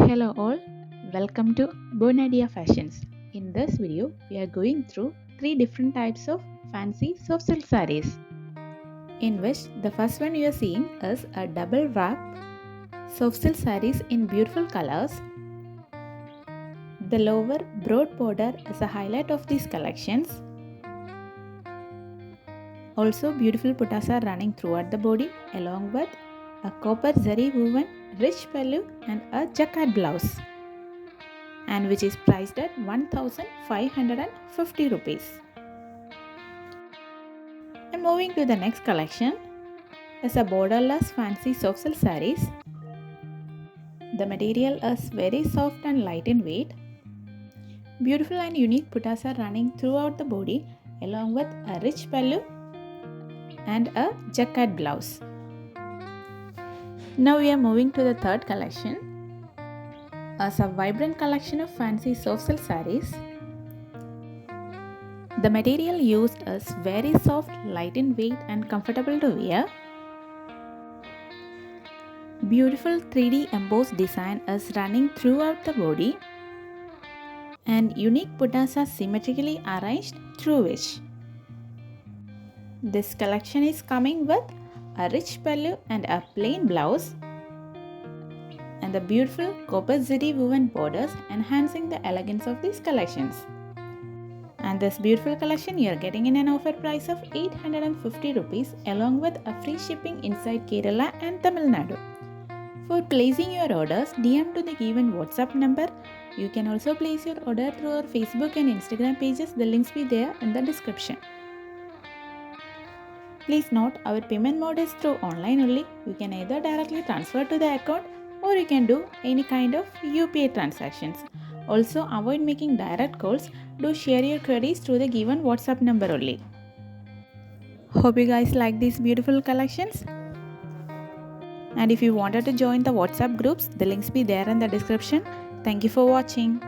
Hello all, welcome to bonadeafashions. In this video, we are going through 3 different types of fancy soft silk sarees. In which the first one you are seeing is a double wrap soft silk sarees in beautiful colors. The lower broad border is a highlight of these collections. Also beautiful puttas are running throughout the body along with a copper zari woven rich pallu and a jacquard blouse, and which is priced at 1550 rupees. And moving to the next collection is a borderless fancy soft silk sarees. The material is very soft and light in weight. Beautiful and unique puttas are running throughout the body along with a rich pallu and a jacquard blouse. Now we are moving to the third collection as a vibrant collection of fancy soft silk sarees. The material used is very soft, light in weight and comfortable to wear. Beautiful 3D embossed design is running throughout the body and unique puttas are symmetrically arranged through which. This collection is coming with a rich pallu and a plain blouse and the beautiful copper zari woven borders enhancing the elegance of these collections. And this beautiful collection you are getting in an offer price of 850 rupees along with a free shipping inside Kerala and Tamil Nadu. For placing your orders, DM to the given WhatsApp number. You can also place your order through our Facebook and Instagram pages. The links will be there in the description. Please note, our payment mode is through online only. You can either directly transfer to the account or you can do any kind of UPI transactions. Also, avoid making direct calls. Do share your queries through the given WhatsApp number only. Hope you guys like these beautiful collections. And if you wanted to join the WhatsApp groups, the links be there in the description. Thank you for watching.